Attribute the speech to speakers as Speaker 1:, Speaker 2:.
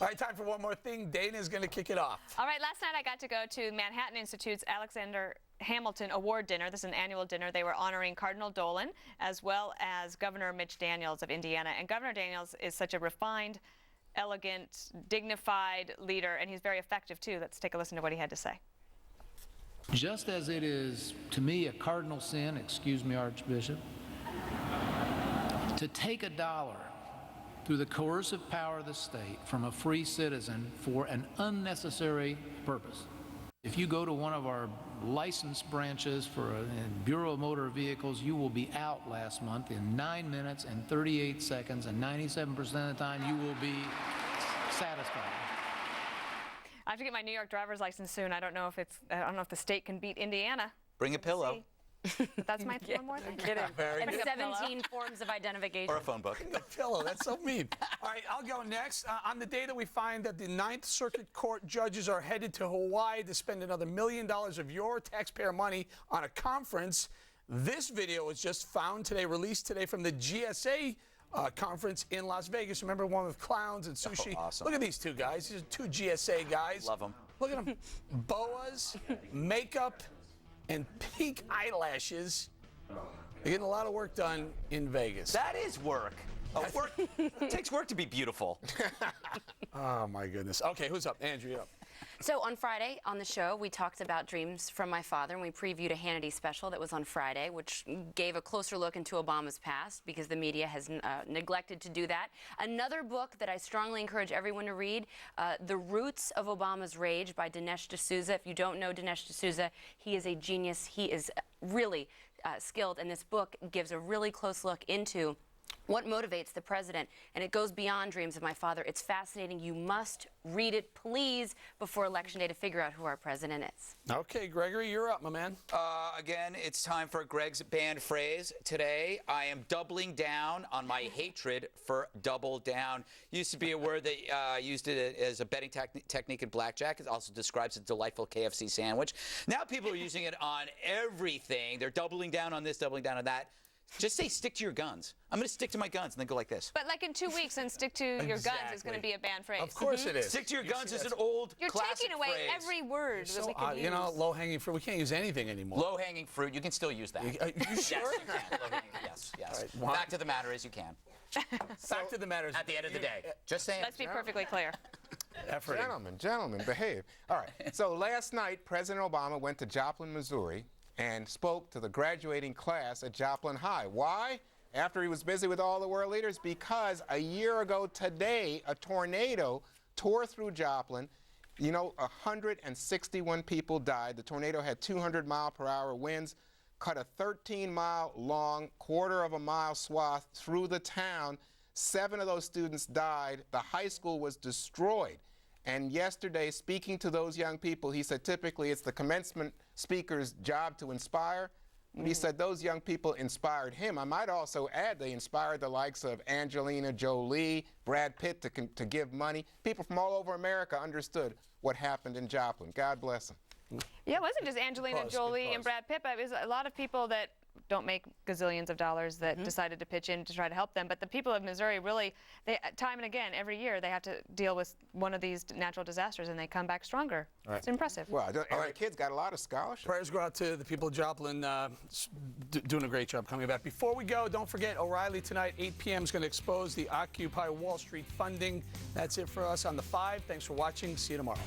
Speaker 1: All right, time for one more thing. Dana is going to kick it off.
Speaker 2: All right, last night I got to go to Manhattan Institute's Alexander Hamilton Award Dinner. This is an annual dinner. They were honoring Cardinal Dolan as well as Governor Mitch Daniels of Indiana. And Governor Daniels is such a refined, elegant, dignified leader, and he's very effective too. Let's take a listen to what he had to say.
Speaker 3: Just as it is, to me, a cardinal sin, excuse me, Archbishop, to take $1 through the coercive power of the state from a free citizen for an unnecessary purpose. If you go to one of our licensed branches for a Bureau of Motor Vehicles, you will be out last month in 9 minutes and 38 seconds, and 97% of the time you will be satisfied.
Speaker 2: I have to get my New York driver's license soon. I don't know if the state can beat Indiana.
Speaker 4: Bring a pillow.
Speaker 2: That's my one more thing.
Speaker 5: And 17 forms of identification.
Speaker 4: Or a phone book.
Speaker 1: The pillow, that's so mean. All right, I'll go next. On the day that we find that the Ninth Circuit Court judges are headed to Hawaii to spend another $1 million of your taxpayer money on a conference, this video was just found today, released today from the GSA conference in Las Vegas. Remember one with clowns and sushi?
Speaker 4: Oh, awesome.
Speaker 1: Look at these two guys. These are two GSA guys.
Speaker 4: Love them.
Speaker 1: Look at them. Boas, makeup, and pink eyelashes. They're getting a lot of work done in Vegas.
Speaker 4: That is work. It takes work to be beautiful.
Speaker 1: Oh, my goodness. Okay, who's up? Andrew, you're up.
Speaker 5: So on Friday on the show, we talked about Dreams from My Father, and we previewed a Hannity special that was on Friday, which gave a closer look into Obama's past because the media has neglected to do that. Another book that I strongly encourage everyone to read, The Roots of Obama's Rage by Dinesh D'Souza. If you don't know Dinesh D'Souza, he is a genius. He is really skilled, and this book gives a really close look into what motivates the president, and it goes beyond Dreams of My Father. It's fascinating. You must read it, please, before Election Day to figure out who our president is.
Speaker 1: Okay, Gregory, you're up, my man.
Speaker 4: Again, it's time for Greg's banned phrase. Today, I am doubling down on my hatred for double down. Used to be a word that used it as a betting technique in blackjack. It also describes a delightful KFC sandwich. Now people are using it on everything. They're doubling down on this, doubling down on that. Just say stick to your guns. I'm going to stick to my guns and then go like this.
Speaker 2: But like in 2 weeks, and stick to your guns is going to be a banned phrase.
Speaker 1: Of course it is.
Speaker 4: Stick to your guns is an old
Speaker 2: You're
Speaker 4: classic
Speaker 2: taking away
Speaker 4: phrase.
Speaker 2: every word that we could use.
Speaker 1: You know, low-hanging fruit. We can't use anything anymore.
Speaker 4: Low-hanging fruit. You can still use that.
Speaker 1: You sure?
Speaker 4: Yes, you can. Yes, yes.
Speaker 1: Right,
Speaker 4: Fact of the matter is you can.
Speaker 1: Fact of the matter is,
Speaker 4: At the end of the day. Just saying.
Speaker 2: Let's be perfectly clear.
Speaker 6: Gentlemen, behave. All right, so last night, President Obama went to Joplin, Missouri, and spoke to the graduating class at Joplin High. Why? After he was busy with all the world leaders, because a year ago today, a tornado tore through Joplin. You know, 161 people died. The tornado had 200-mile-per-hour winds, cut a 13-mile-long, quarter-of-a-mile swath through the town. 7 of those students died. The high school was destroyed. And yesterday, speaking to those young people, he said typically it's the commencement speaker's job to inspire. And he said those young people inspired him. I might also add they inspired the likes of Angelina Jolie, Brad Pitt to give money. People from all over America understood what happened in Joplin. God bless them.
Speaker 2: Yeah, it wasn't just Angelina Jolie and Brad Pitt, but it was a lot of people that don't make gazillions of dollars that decided to pitch in to try to help them. But the people of Missouri really, time and again, every year, they have to deal with one of these natural disasters, and they come back stronger. Right. It's impressive.
Speaker 6: Well, the kids got a lot of scholarships.
Speaker 1: Prayers go out to the people of Joplin, doing a great job coming back. Before we go, don't forget, O'Reilly tonight, 8 p.m. is going to expose the Occupy Wall Street funding. That's it for us on The 5. Thanks for watching. See you tomorrow.